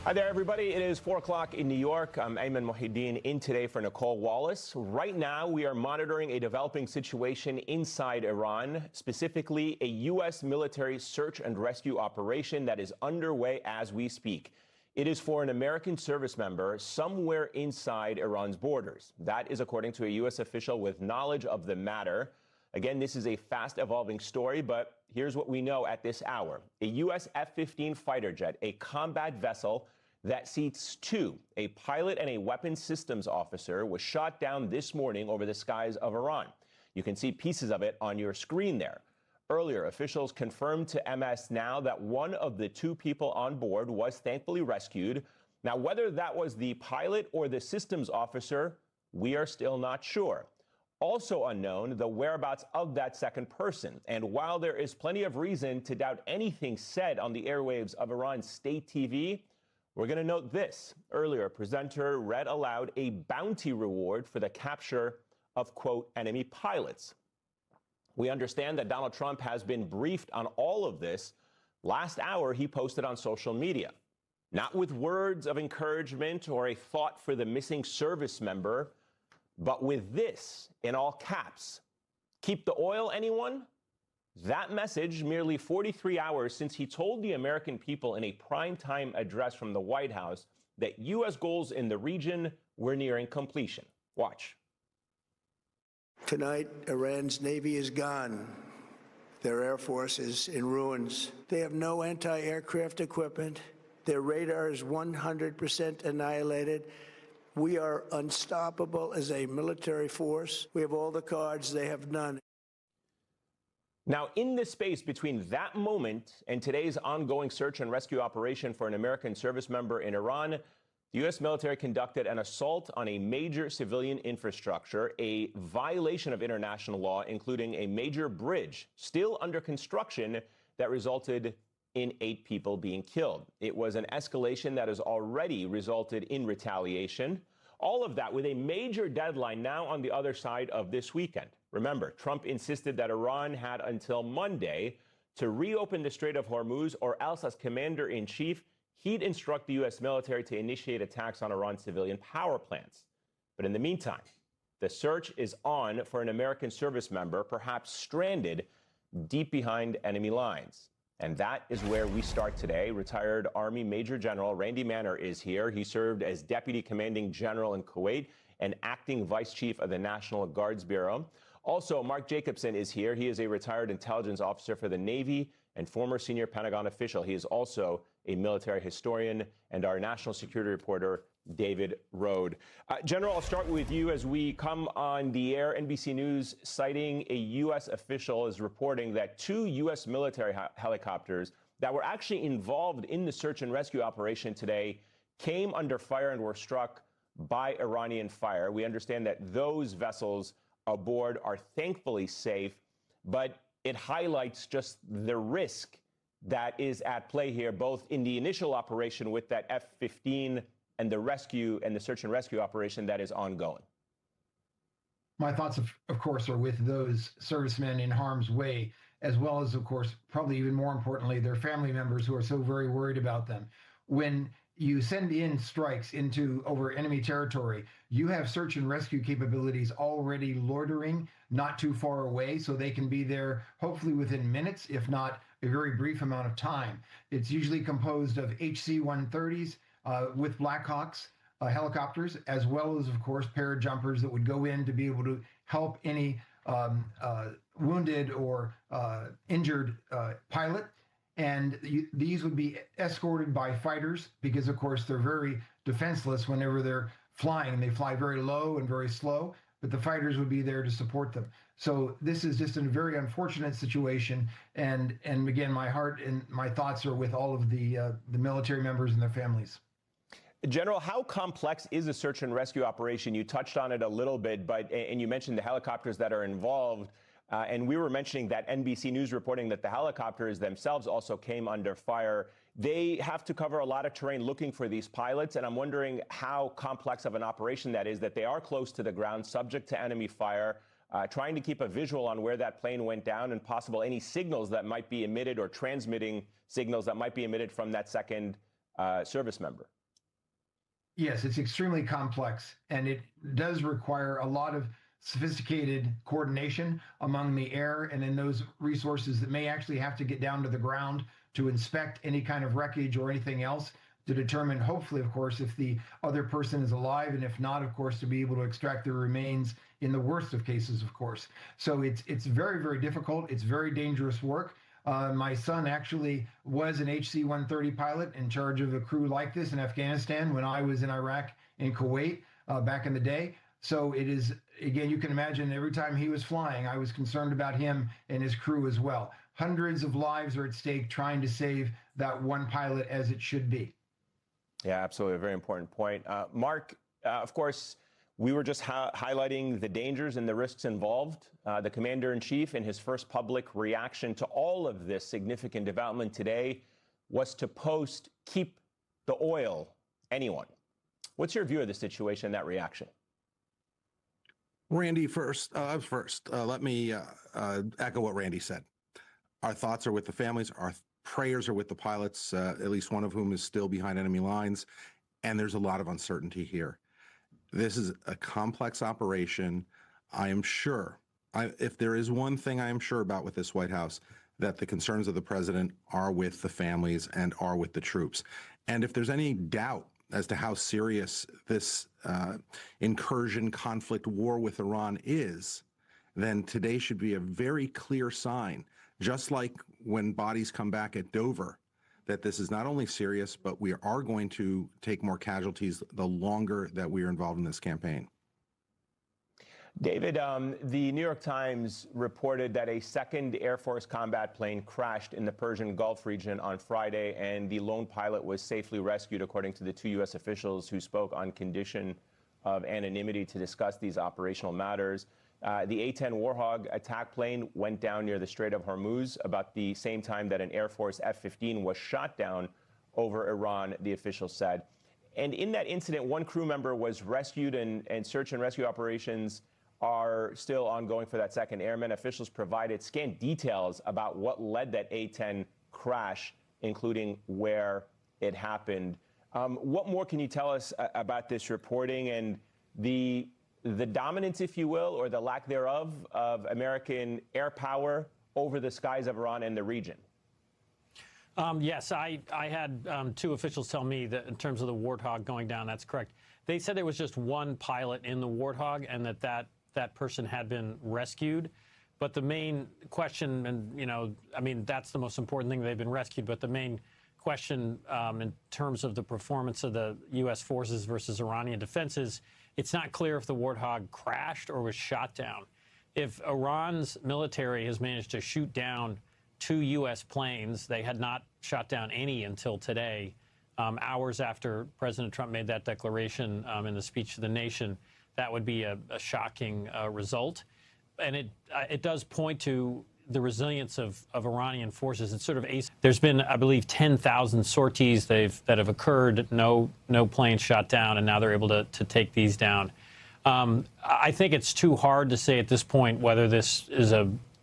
Hi there, everybody. It is 4 o'clock in New York. I'm Ayman Mohideen in today for Nicolle Wallace. Right now, we are monitoring a developing situation inside Iran, specifically a U.S. military search and rescue operation that is underway as we speak. It is for an American service member somewhere inside Iran's borders. That is according to a U.S. official with knowledge of the matter. Again, this is a fast-evolving story, but here's what we know at this hour. A U.S. F-15 fighter jet, a combat vessel that seats two, a pilot and a weapons systems officer, was shot down this morning over the skies of Iran. You can see pieces of it on your screen there. Earlier, officials confirmed to MSNOW that one of the two people on board was thankfully rescued. Now, whether that was the pilot or the systems officer, we are still not sure. Also unknown, the whereabouts of that second person. And while there is plenty of reason to doubt anything said on the airwaves of Iran's state TV, we're going to note this. Earlier, a presenter read aloud a bounty reward for the capture of, quote, enemy pilots. We understand that Donald Trump has been briefed on all of this. Last hour, he posted on social media, not with words of encouragement or a thought for the missing service member, but with this in all caps: keep the oil, anyone? That message merely 43 hours since he told the American people in a primetime address from the White House that U.S. goals in the region were nearing completion. Watch. Tonight, Iran's Navy is gone. Their Air Force is in ruins. They have no anti-aircraft equipment. Their radar is 100% annihilated. We are unstoppable as a military force. We have all the cards. They have none. Now, in the space between that moment and today's ongoing search and rescue operation for an American service member in Iran, the U.S. military conducted an assault on a major civilian infrastructure, a violation of international law, including a major bridge still under construction that resulted in 8 people being killed. It was an escalation that has already resulted in retaliation. All of that with a major deadline now on the other side of this weekend. Remember, Trump insisted that Iran had until Monday to reopen the Strait of Hormuz, or else, as commander-in-chief, he'd instruct the U.S. military to initiate attacks on Iran's civilian power plants. But in the meantime, the search is on for an American service member, perhaps stranded deep behind enemy lines. And that is where we start today. Retired Army Major General Randy Manner is here. He served as Deputy Commanding General in Kuwait and Acting Vice Chief of the National Guards Bureau. Also, Mark Jacobson is here. He is a retired intelligence officer for the Navy and former senior Pentagon official. He is also a military historian, and our national security reporter, David Rode. General, I'll start with you as we come on the air. NBC News, citing a U.S. official, is reporting that 2 U.S. military helicopters that were actually involved in the search and rescue operation today came under fire and were struck by Iranian fire. We understand that those vessels aboard are thankfully safe, but it highlights just the risk that is at play here, both in the initial operation with that F-15 and the rescue and the search and rescue operation that is ongoing. My thoughts, of course, are with those servicemen in harm's way, as well as, of course, probably even more importantly, their family members who are so very worried about them. When you send in strikes over enemy territory, you have search and rescue capabilities already loitering not too far away, so they can be there hopefully within minutes, if not a very brief amount of time. It's usually composed of HC-130s with Black Hawks helicopters, as well as, of course, parajumpers that would go in to be able to help any wounded or injured pilot. And these would be escorted by fighters because, of course, they're very defenseless whenever they're flying. They fly very low and very slow, but the fighters would be there to support them. So this is just a very unfortunate situation. And again, my heart and my thoughts are with all of the military members and their families. General, how complex is a search and rescue operation? You touched on it a little bit, and you mentioned the helicopters that are involved. And we were mentioning that NBC News reporting that the helicopters themselves also came under fire. They have to cover a lot of terrain looking for these pilots, and I'm wondering how complex of an operation that is, that they are close to the ground, subject to enemy fire, trying to keep a visual on where that plane went down and possible any signals that might be emitted or transmitting signals that might be emitted from that second service member. Yes, it's extremely complex, and it does require a lot of sophisticated coordination among the air and in those resources that may actually have to get down to the ground to inspect any kind of wreckage or anything else to determine, hopefully, of course, if the other person is alive, and if not, of course, to be able to extract their remains in the worst of cases, of course. So it's very, very difficult. It's very dangerous work. My son actually was an HC-130 pilot in charge of a crew like this in Afghanistan when I was in Iraq and Kuwait back in the day. So it is, again, you can imagine every time he was flying, I was concerned about him and his crew as well. Hundreds of lives are at stake trying to save that one pilot as it should be. Yeah, absolutely. A very important point. Mark, of course, we were just highlighting the dangers and the risks involved. The commander-in-chief, in his first public reaction to all of this significant development today, was to post, "Keep the oil, anyone." What's your view of the situation, that reaction? Randy, let me echo what Randy said. Our thoughts are with the families. Our prayers are with the pilots, at least one of whom is still behind enemy lines. And there's a lot of uncertainty here. This is a complex operation. I am sure, if there is one thing I am sure about with this White House, that the concerns of the president are with the families and are with the troops. And if there's any doubt as to how serious this incursion, conflict, war with Iran is, then today should be a very clear sign, just like when bodies come back at Dover, that this is not only serious, but we are going to take more casualties the longer that we are involved in this campaign. David, the New York Times reported that a second Air Force combat plane crashed in the Persian Gulf region on Friday, and the lone pilot was safely rescued, according to the two U.S. officials who spoke on condition of anonymity to discuss these operational matters. The A-10 Warhog attack plane went down near the Strait of Hormuz about the same time that an Air Force F-15 was shot down over Iran, the officials said. And in that incident, one crew member was rescued, and search and rescue operations are still ongoing for that second airman. Officials provided scant details about what led that A-10 crash, including where it happened. What more can you tell us about this reporting and the dominance, if you will, or the lack thereof, of American air power over the skies of Iran and the region? Yes, I had two officials tell me that in terms of the Warthog going down, that's correct. They said there was just one pilot in the Warthog and that person had been rescued. But the main question, and I mean, that's the most important thing, they've been rescued, but the main question in terms of the performance of the U.S. forces versus Iranian defenses, it's not clear if the Warthog crashed or was shot down. If Iran's military has managed to shoot down two U.S. planes, they had not shot down any until today, hours after President Trump made that declaration in the speech to the nation. That would be a shocking result. And it does point to the resilience of Iranian forces. It's sort of there's been, I believe, 10,000 sorties that have occurred, no planes shot down, and now they're able to take these down. I think it's too hard to say at this point whether this is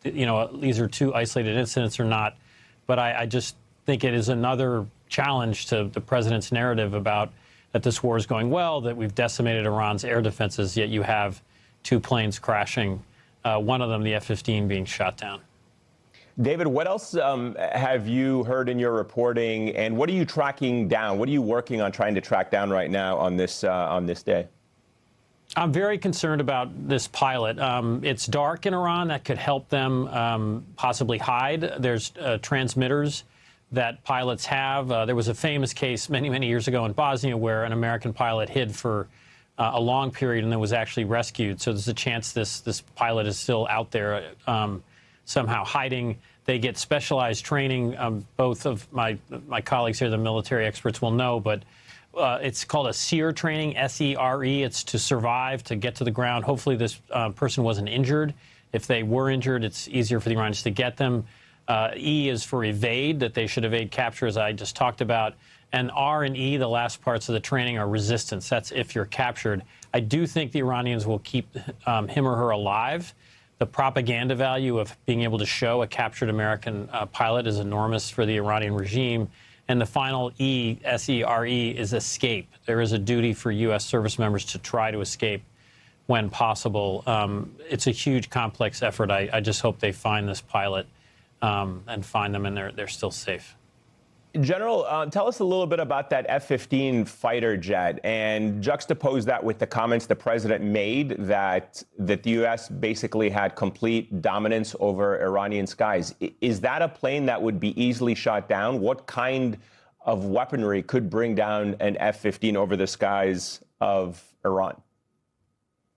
these are two isolated incidents or not. But I just think it is another challenge to the president's narrative about that this war is going well, that we've decimated Iran's air defenses, yet you have two planes crashing, one of them, the F-15, being shot down. David, what else have you heard in your reporting, and what are you tracking down? What are you working on trying to track down right now on this day? I'm very concerned about this pilot. It's dark in Iran. That could help them possibly hide. There's transmitters that pilots have. There was a famous case many, many years ago in Bosnia where an American pilot hid for a long period and then was actually rescued. So there's a chance this pilot is still out there somehow hiding. They get specialized training. Both of my colleagues here, the military experts, will know, but it's called a SERE training, S-E-R-E. It's to survive, to get to the ground. Hopefully this person wasn't injured. If they were injured, it's easier for the Iranians to get them. E is for evade, that they should evade capture, as I just talked about. And R and E, the last parts of the training, are resistance. That's if you're captured. I do think the Iranians will keep him or her alive. The propaganda value of being able to show a captured American pilot is enormous for the Iranian regime. And the final E, S-E-R-E, is escape. There is a duty for U.S. service members to try to escape when possible. It's a huge, complex effort. I just hope they find this pilot and find them, and they're still safe. General, tell us a little bit about that F-15 fighter jet and juxtapose that with the comments the president made that the U.S. basically had complete dominance over Iranian skies. Is that a plane that would be easily shot down? What kind of weaponry could bring down an F-15 over the skies of Iran?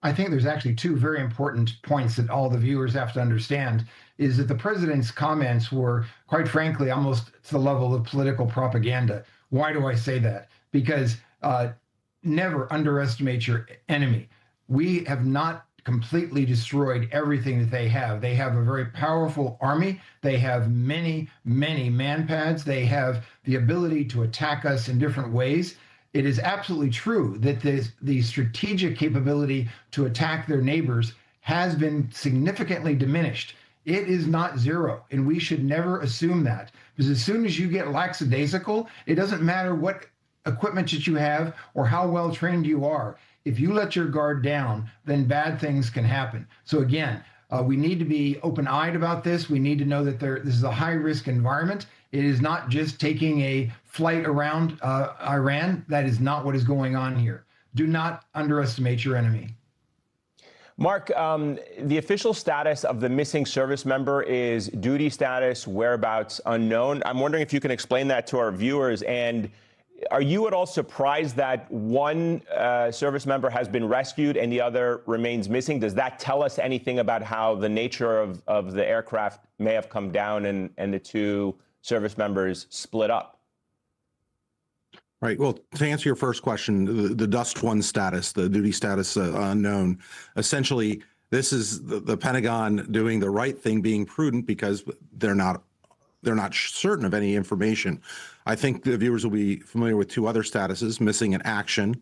I think there's actually two very important points that all the viewers have to understand, is that the president's comments were, quite frankly, almost to the level of political propaganda. Why do I say that? Because never underestimate your enemy. We have not completely destroyed everything that they have. They have a very powerful army. They have many, many man-pads. They have the ability to attack us in different ways. It is absolutely true that the strategic capability to attack their neighbors has been significantly diminished. It is not zero, and we should never assume that, because as soon as you get lackadaisical, it doesn't matter what equipment that you have or how well trained you are. If you let your guard down, then bad things can happen. So again, we need to be open-eyed about this. We need to know that this is a high-risk environment. It is not just taking a flight around Iran. That is not what is going on here. Do not underestimate your enemy. Mark, the official status of the missing service member is duty status, whereabouts unknown. I'm wondering if you can explain that to our viewers. And are you at all surprised that one service member has been rescued and the other remains missing? Does that tell us anything about how the nature of the aircraft may have come down and the two service members split up? Right. Well, to answer your first question, the Dust One status, the duty status unknown, essentially, this is the Pentagon doing the right thing, being prudent, because they're not certain of any information. I think the viewers will be familiar with two other statuses: missing in action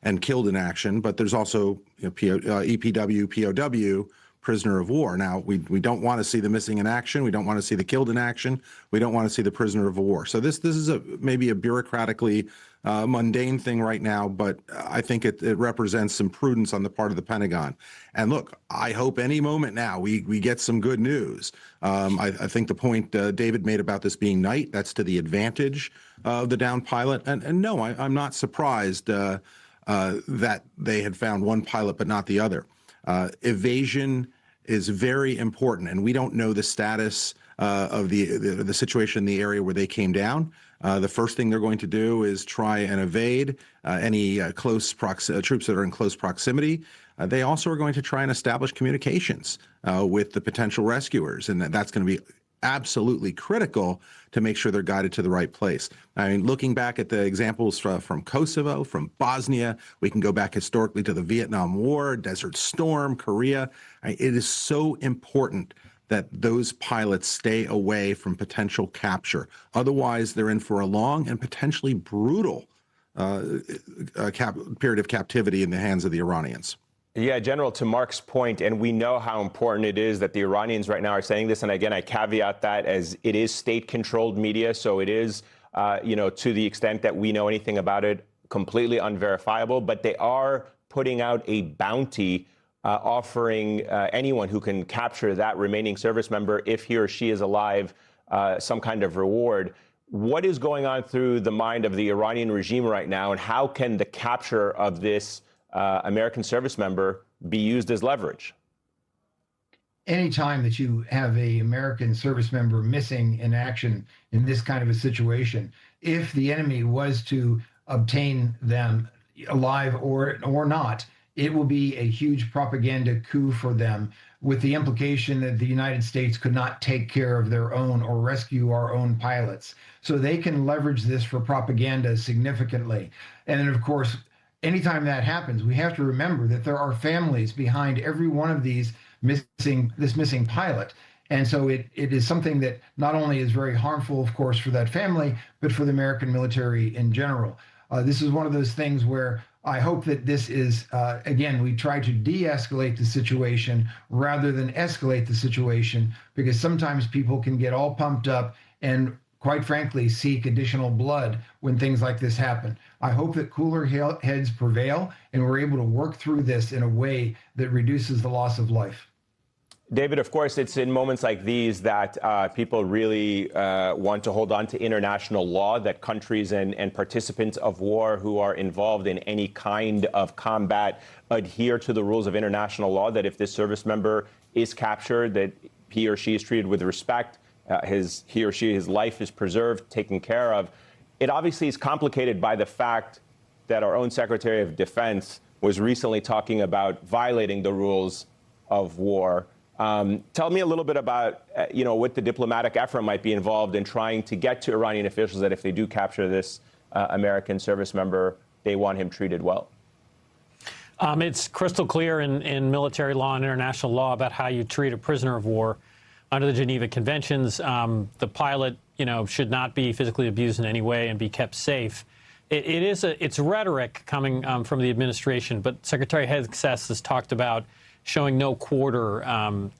and killed in action. But there's also EPW, POW, prisoner of war. Now, we don't want to see the missing in action. We don't want to see the killed in action. We don't want to see the prisoner of war. So this is maybe a bureaucratically mundane thing right now, but I think it represents some prudence on the part of the Pentagon. And look, I hope any moment now we get some good news. I think the point David made about this being night, that's to the advantage of the downed pilot. And no, I'm not surprised that they had found one pilot but not the other. Evasion is very important, and we don't know the status of the situation in the area where they came down. The first thing they're going to do is try and evade any troops that are in close proximity. They also are going to try and establish communications with the potential rescuers, and that's going to be absolutely critical to make sure they're guided to the right place. I mean, looking back at the examples from Kosovo, from Bosnia, we can go back historically to the Vietnam War, Desert Storm, Korea. It is so important that those pilots stay away from potential capture. Otherwise, they're in for a long and potentially brutal period of captivity in the hands of the Iranians. Yeah, General, to Mark's point, and we know how important it is that the Iranians right now are saying this. And again, I caveat that as it is state-controlled media, so it is, to the extent that we know anything about it, completely unverifiable. But they are putting out a bounty offering anyone who can capture that remaining service member, if he or she is alive, some kind of reward. What is going on through the mind of the Iranian regime right now, and how can the capture of this American service member be used as leverage? Anytime that you have an American service member missing in action in this kind of a situation, if the enemy was to obtain them alive or not, it will be a huge propaganda coup for them, with the implication that the United States could not take care of their own or rescue our own pilots. So they can leverage this for propaganda significantly. And then, of course, anytime that happens, we have to remember that there are families behind every one of these missing pilot. And so it is something that not only is very harmful, of course, for that family, but for the American military in general. This is one of those things where I hope that this is, again, we try to de-escalate the situation rather than escalate the situation, because sometimes people can get all pumped up and quite frankly, seek additional blood when things like this happen. I hope that cooler heads prevail and we're able to work through this in a way that reduces the loss of life. David, of course, it's in moments like these that people really want to hold on to international law, that countries and participants of war who are involved in any kind of combat adhere to the rules of international law, that if this service member is captured, that he or she is treated with respect, his life is preserved, taken care of. It obviously is complicated by the fact that our own Secretary of Defense was recently talking about violating the rules of war. Tell me a little bit about, what the diplomatic effort might be involved in trying to get to Iranian officials that if they do capture this American service member, they want him treated well. It's crystal clear in military law and international law about how you treat a prisoner of war under the Geneva Conventions. The pilot, should not be physically abused in any way and be kept safe. It's rhetoric coming from the administration, but Secretary Hexas has talked about showing no quarter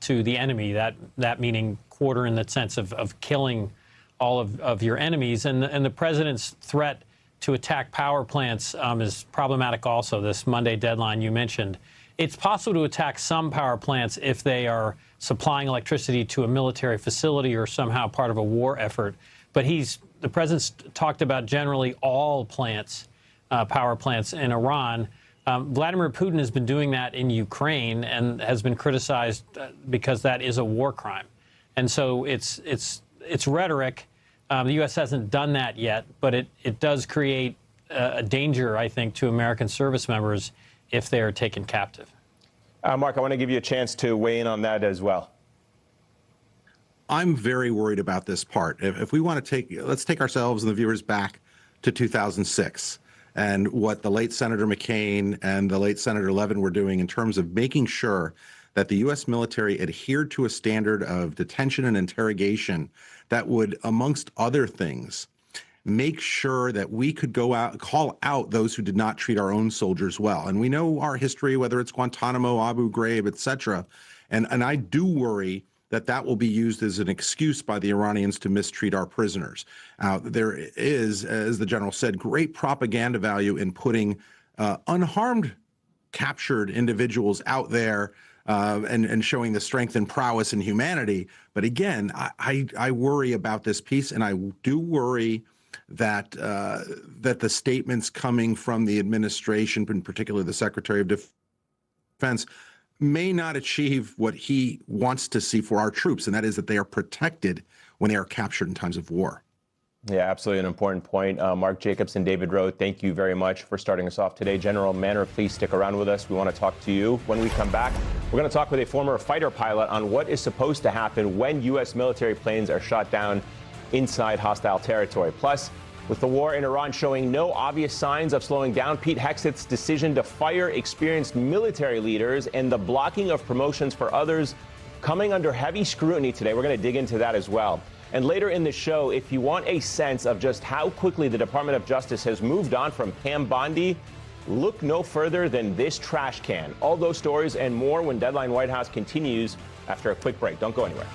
to the enemy, that meaning quarter in the sense of killing all of your enemies. And the president's threat to attack power plants is problematic also, this Monday deadline you mentioned. It's possible to attack some power plants if they are supplying electricity to a military facility or somehow part of a war effort. But the president's talked about generally all plants, power plants in Iran. Vladimir Putin has been doing that in Ukraine and has been criticized because that is a war crime. And so it's rhetoric. The U.S. hasn't done that yet, but it does create a danger, I think, to American service members if they are taken captive. Mark, I want to give you a chance to weigh in on that as well. I'm very worried about this part. If we want to let's take ourselves and the viewers back to 2006. And what the late Senator McCain and the late Senator Levin were doing in terms of making sure that the U.S. military adhered to a standard of detention and interrogation that would, amongst other things, make sure that we could go out, call out those who did not treat our own soldiers well. And we know our history, whether it's Guantanamo, Abu Ghraib, et cetera. And I do worry that will be used as an excuse by the Iranians to mistreat our prisoners. There is, as the general said, great propaganda value in putting unharmed captured individuals out there and showing the strength and prowess and humanity. But again, I worry about this piece, and I do worry that the statements coming from the administration, in particular the Secretary of Defense, may not achieve what he wants to see for our troops, and that is that they are protected when they are captured in times of war. Yeah, absolutely an important point. Mark Jacobs and David Rowe, thank you very much for starting us off today. General Manner, please stick around with us. We want to talk to you. When we come back, we're going to talk with a former fighter pilot on what is supposed to happen when U.S. military planes are shot down inside hostile territory. Plus, with the war in Iran showing no obvious signs of slowing down, Pete Hegseth's decision to fire experienced military leaders and the blocking of promotions for others coming under heavy scrutiny today. We're going to dig into that as well. And later in the show, if you want a sense of just how quickly the Department of Justice has moved on from Pam Bondi, look no further than this trash can. All those stories and more when Deadline White House continues after a quick break. Don't go anywhere.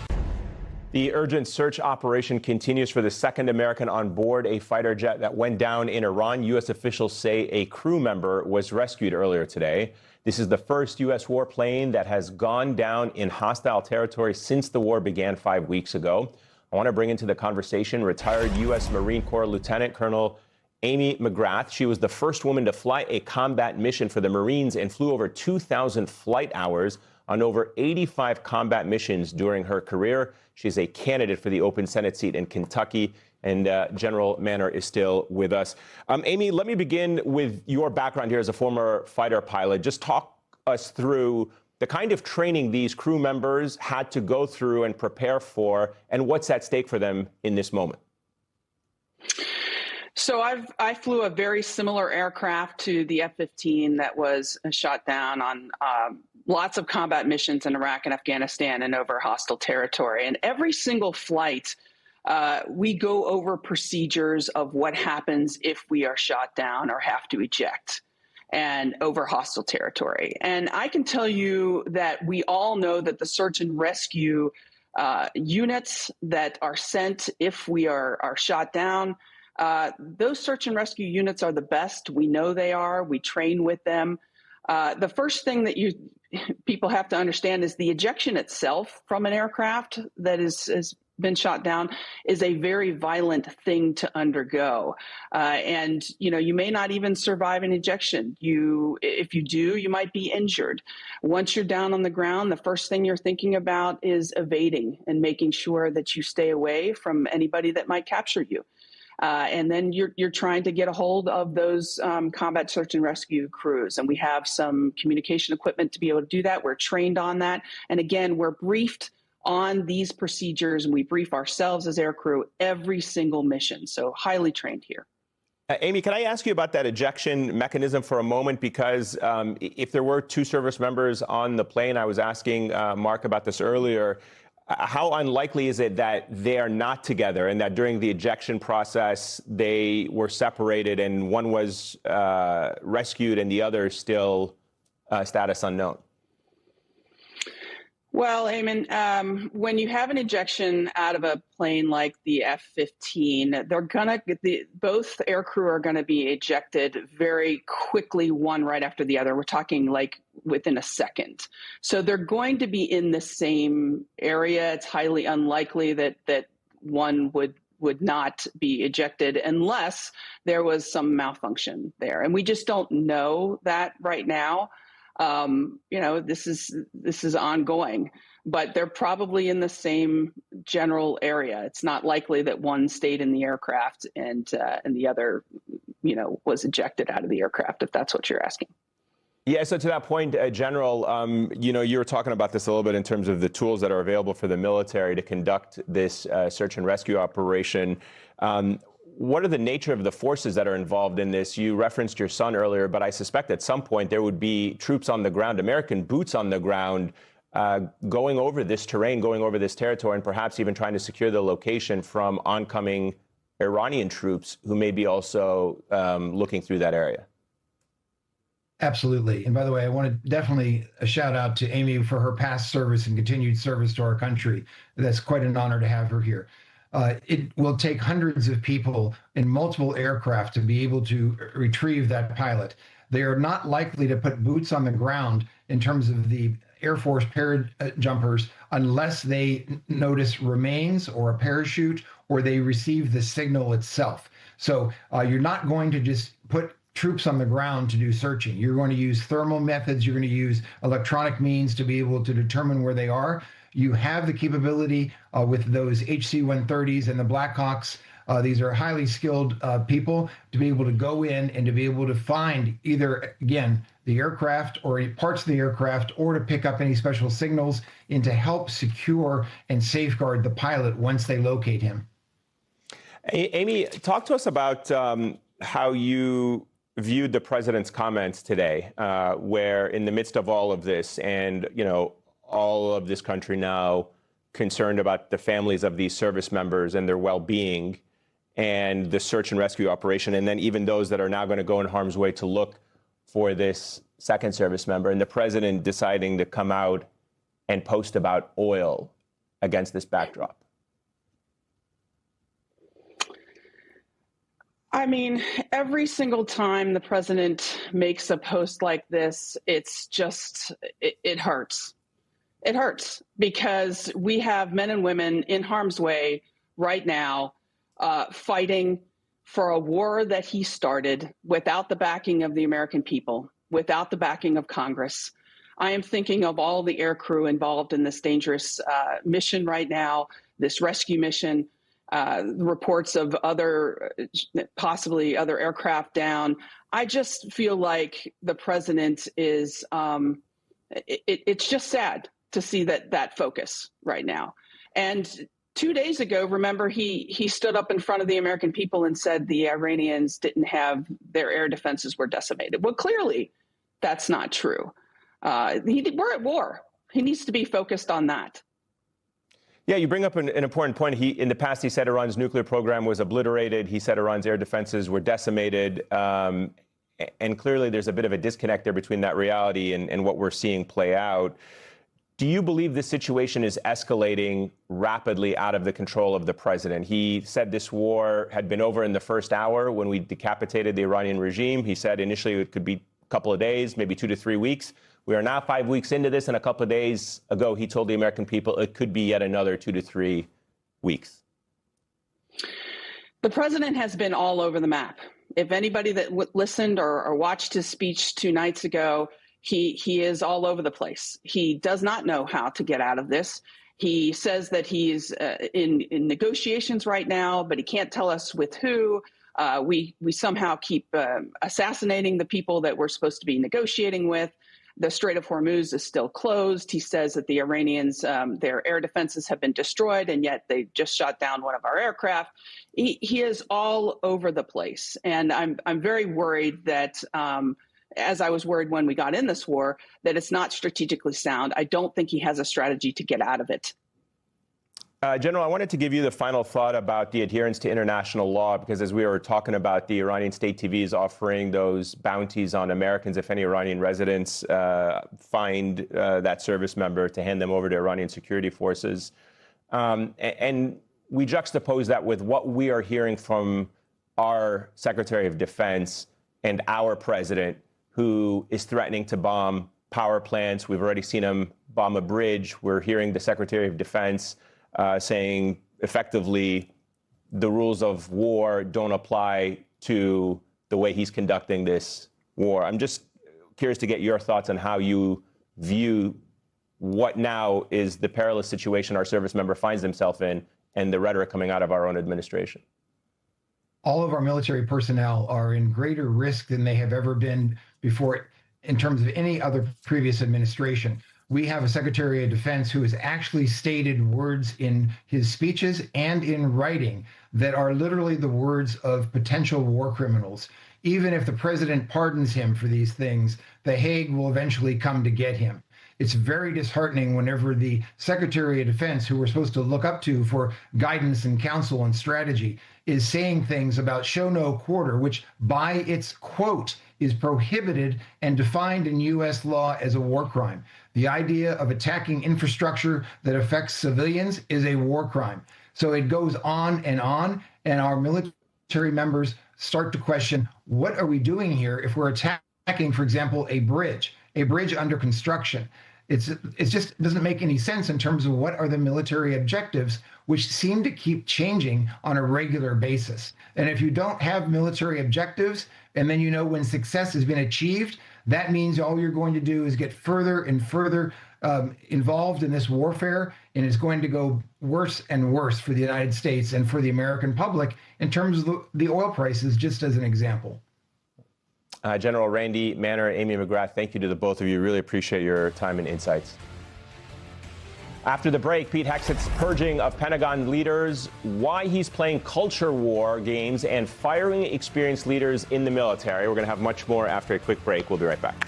The urgent search operation continues for the second American on board a fighter jet that went down in Iran. U.S. officials say a crew member was rescued earlier today. This is the first U.S. warplane that has gone down in hostile territory since the war began 5 weeks ago. I want to bring into the conversation retired U.S. Marine Corps Lieutenant Colonel Amy McGrath. She was the first woman to fly a combat mission for the Marines and flew over 2,000 flight hours on over 85 combat missions during her career. She's a candidate for the open Senate seat in Kentucky, and General Manner is still with us. Amy, let me begin with your background here as a former fighter pilot. Just talk us through the kind of training these crew members had to go through and prepare for, and what's at stake for them in this moment. So I flew a very similar aircraft to the F-15 that was shot down on lots of combat missions in Iraq and Afghanistan and over hostile territory. And every single flight, we go over procedures of what happens if we are shot down or have to eject and over hostile territory. And I can tell you that we all know that the search and rescue units that are sent if we are shot down. Those search and rescue units are the best. We know they are. We train with them. The first thing that people have to understand is the ejection itself from an aircraft that has been shot down is a very violent thing to undergo. And, you may not even survive an ejection. If you do, you might be injured. Once you're down on the ground, the first thing you're thinking about is evading and making sure that you stay away from anybody that might capture you. And then you're trying to get a hold of those combat search and rescue crews. And we have some communication equipment to be able to do that. We're trained on that. And again, we're briefed on these procedures, and we brief ourselves as aircrew every single mission. So highly trained here. Amy, can I ask you about that ejection mechanism for a moment? Because if there were 2 service members on the plane, I was asking Mark about this earlier, how unlikely is it that they are not together and that during the ejection process they were separated and one was rescued and the other still status unknown? Well, Eamon, when you have an ejection out of a plane like the F-15, both aircrew are going to be ejected very quickly, one right after the other. We're talking like within a second. So they're going to be in the same area. It's highly unlikely that one would not be ejected unless there was some malfunction there. And we just don't know that right now. This is ongoing, but they're probably in the same general area. It's not likely that one stayed in the aircraft and the other, was ejected out of the aircraft, if that's what you're asking. Yeah, so to that point, General, you were talking about this a little bit in terms of the tools that are available for the military to conduct this search and rescue operation. What are the nature of the forces that are involved in this? You referenced your son earlier, but I suspect at some point there would be troops on the ground, American boots on the ground, going over this terrain, going over this territory, and perhaps even trying to secure the location from oncoming Iranian troops who may be also looking through that area. Absolutely. And by the way, I want to definitely a shout out to Amy for her past service and continued service to our country. That's quite an honor to have her here. It will take hundreds of people in multiple aircraft to be able to retrieve that pilot. They are not likely to put boots on the ground in terms of the Air Force parajumpers unless they notice remains or a parachute or they receive the signal itself. So you're not going to just put troops on the ground to do searching. You're going to use thermal methods. You're going to use electronic means to be able to determine where they are. You have the capability with those HC-130s and the Blackhawks. These are highly skilled people to be able to go in and to be able to find either, again, the aircraft or parts of the aircraft, or to pick up any special signals and to help secure and safeguard the pilot once they locate him. Amy, talk to us about how you viewed the president's comments today, where in the midst of all of this and, all of this country now concerned about the families of these service members and their well-being and the search and rescue operation, and then even those that are now going to go in harm's way to look for this second service member, and the president deciding to come out and post about oil against this backdrop? I mean, every single time the president makes a post like this, it's just, it hurts. It hurts because we have men and women in harm's way right now fighting for a war that he started without the backing of the American people, without the backing of Congress. I am thinking of all the air crew involved in this dangerous mission right now, this rescue mission, reports of possibly other aircraft down. I just feel like the president is, it's just sad to see that focus right now. And 2 days ago, remember, he stood up in front of the American people and said the Iranians didn't have their air defenses were decimated. Well, clearly that's not true. We're at war. He needs to be focused on that. Yeah, you bring up an important point. In the past, he said Iran's nuclear program was obliterated. He said Iran's air defenses were decimated. And clearly there's a bit of a disconnect there between that reality and what we're seeing play out. do you believe this situation is escalating rapidly out of the control of the president? He said this war had been over in the first hour when we decapitated the Iranian regime. He said initially it could be a couple of days, maybe 2 to 3 weeks. We are now 5 weeks into this, and a couple of days ago, he told the American people it could be yet another 2 to 3 weeks. The president has been all over the map. If anybody that listened or watched his speech 2 nights ago, he is all over the place. He does not know how to get out of this. He says that he's in negotiations right now, but he can't tell us with who. We somehow keep assassinating the people that we're supposed to be negotiating with. The Strait of Hormuz is still closed. He says that the Iranians, their air defenses have been destroyed, and yet they just shot down one of our aircraft. He is all over the place. And I'm very worried that, as I was worried when we got in this war, that it's not strategically sound. I don't think he has a strategy to get out of it. General, I wanted to give you the final thought about the adherence to international law, because as we were talking about, the Iranian state TV is offering those bounties on Americans if any Iranian residents find that service member, to hand them over to Iranian security forces. And we juxtapose that with what we are hearing from our Secretary of Defense and our president, who is threatening to bomb power plants. We've already seen him bomb a bridge. We're hearing the Secretary of Defense saying effectively the rules of war don't apply to the way he's conducting this war. I'm just curious to get your thoughts on how you view what now is the perilous situation our service member finds himself in, and the rhetoric coming out of our own administration. All of our military personnel are in greater risk than they have ever been before in terms of any other previous administration. We have a Secretary of Defense who has actually stated words in his speeches and in writing that are literally the words of potential war criminals. Even if the president pardons him for these things, The Hague will eventually come to get him. It's very disheartening whenever the Secretary of Defense, who we're supposed to look up to for guidance and counsel and strategy, is saying things about show no quarter, which by its quote is prohibited and defined in U.S. law as a war crime. The idea of attacking infrastructure that affects civilians is a war crime. So it goes on, and our military members start to question, what are we doing here if we're attacking, for example, a bridge under construction? It just doesn't make any sense in terms of what are the military objectives, which seem to keep changing on a regular basis. And if you don't have military objectives, and then you know when success has been achieved, that means all you're going to do is get further and further involved in this warfare, and it's going to go worse and worse for the United States and for the American public in terms of the oil prices, just as an example. General Randy Manner, Amy McGrath, thank you to the both of you. Really appreciate your time and insights. After the break, Pete Hegseth's purging of Pentagon leaders, why he's playing culture war games, and firing experienced leaders in the military. We're going to have much more after a quick break. We'll be right back.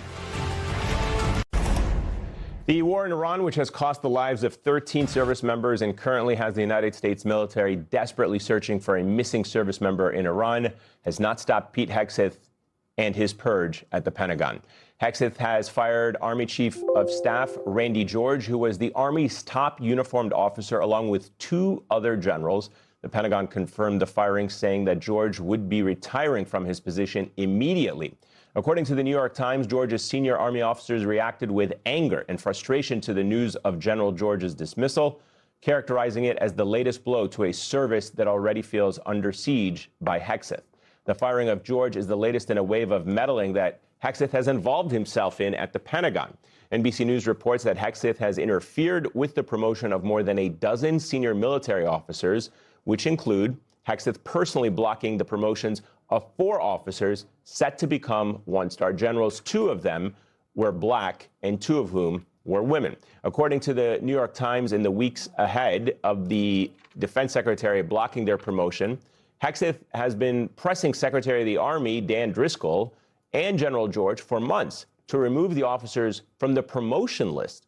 The war in Iran, which has cost the lives of 13 service members and currently has the United States military desperately searching for a missing service member in Iran, has not stopped Pete Hegseth and his purge at the Pentagon. Hegseth has fired Army Chief of Staff Randy George, who was the Army's top uniformed officer, along with 2 other generals. The Pentagon confirmed the firing, saying that George would be retiring from his position immediately. According to the New York Times, George's senior Army officers reacted with anger and frustration to the news of General George's dismissal, characterizing it as the latest blow to a service that already feels under siege by Hegseth. The firing of George is the latest in a wave of meddling that Hegseth has involved himself in at the Pentagon. NBC News reports that Hegseth has interfered with the promotion of more than a dozen senior military officers, which include Hegseth personally blocking the promotions of 4 officers set to become 1-star generals. 2 of them were black, and 2 of whom were women. According to the New York Times, in the weeks ahead of the Defense Secretary blocking their promotion, Hegseth has been pressing Secretary of the Army Dan Driscoll and General George for months to remove the officers from the promotion list.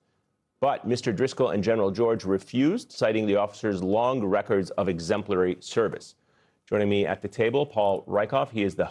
But Mr. Driscoll and General George refused, citing the officers' long records of exemplary service. Joining me at the table, Paul Rieckhoff. He is the